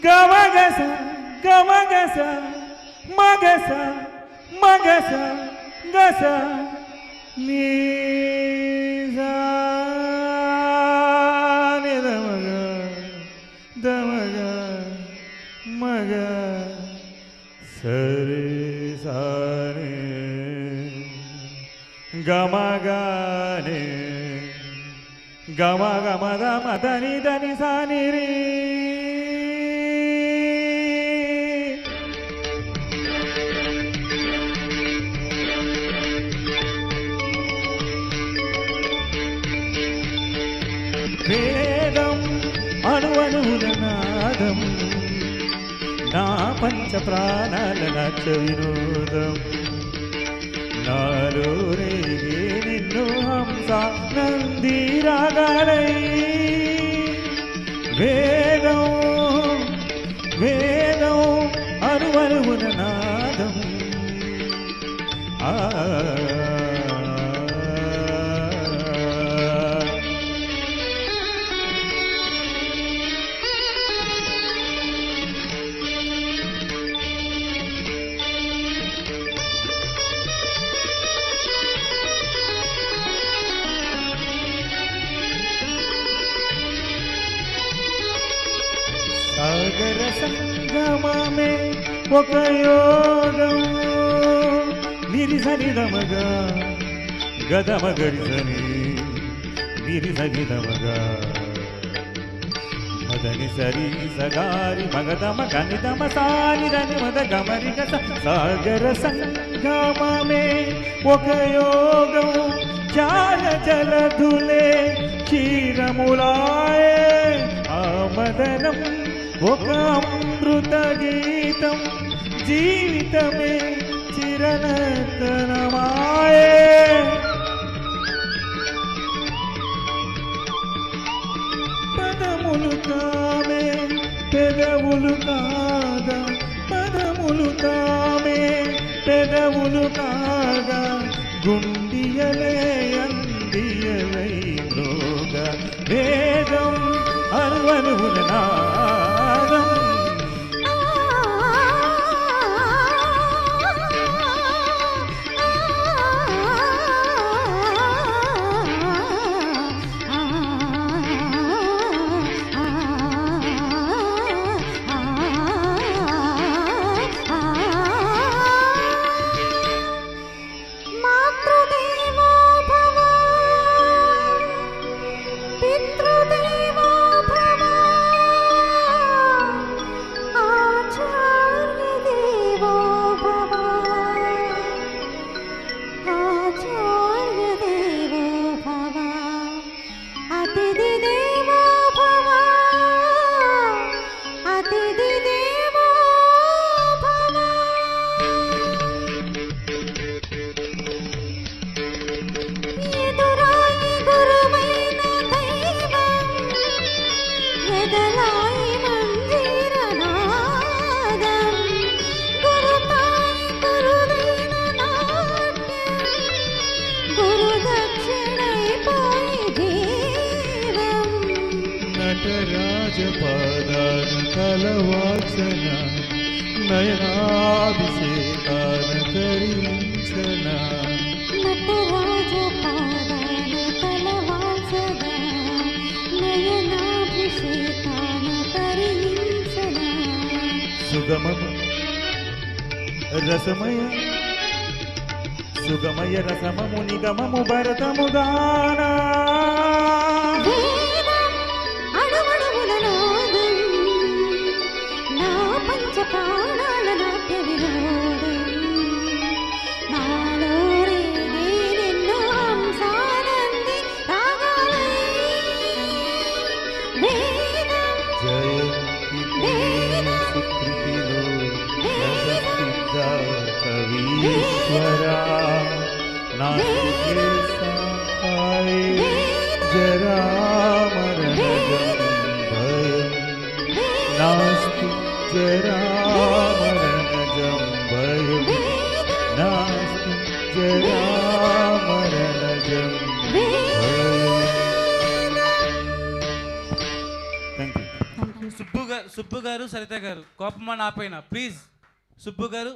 గమగస గమగస మగస మగస గస నీజా నిదమగ దమగ మగ సరి సాని గమగానే గమ గమ దమ దని దని సాని రే వేదం అణువణువుల నాదం నా పంచ ప్రాణాల నాట్య వినోదం నాలో రేగే నిన్ను హంస నంది రాగాలై వేదం వేదం అణువణువుల నాదం సాగర సంగమమే ఒక యోగం నిరిసనిదమగా గదమగరిసని నిరిసనిదమగా మదని సరి సగారి మగదమ గనిదమ సానిదని మద గమరిగ సాగర సంగమమే ఒక యోగం చాల జలధులే క్షీరములాయే ఆమదనం ఒక అమృత గీతం జీవితమే చిరనతనమాయే పదములు తామే పెదవులు కాగా పదములు తామే పెదవులు కాగా గుండియలే అందియలై లోగా వేదం అణువణువుల నాదం నటరాజపాదాన తలవాసన నయనాభిషేకాన తరించన నటరాజపాదాన తలవాసన నయనాభిషేకాన తరించన సుగమము రసమయ సుగమయ రసమము నిగమము భరతము గానా ప్రాణాల నాట్య వినోదం నాలో రేగే నిన్ను హంసానంది రాగాలై వేదం జయంతి సుకృతిలో జగత్సిద్ధ కవీశ్వరా నాస్తి సహాయ జరామరణం భయం నాస్తి జరామరణజం భయం నాస్తి జరామరణజం అమరనజం. Thank you. సుబ్బు గారు సరిత గారు కోపమా నా పైన ప్లీజ్. సుబ్బు గారు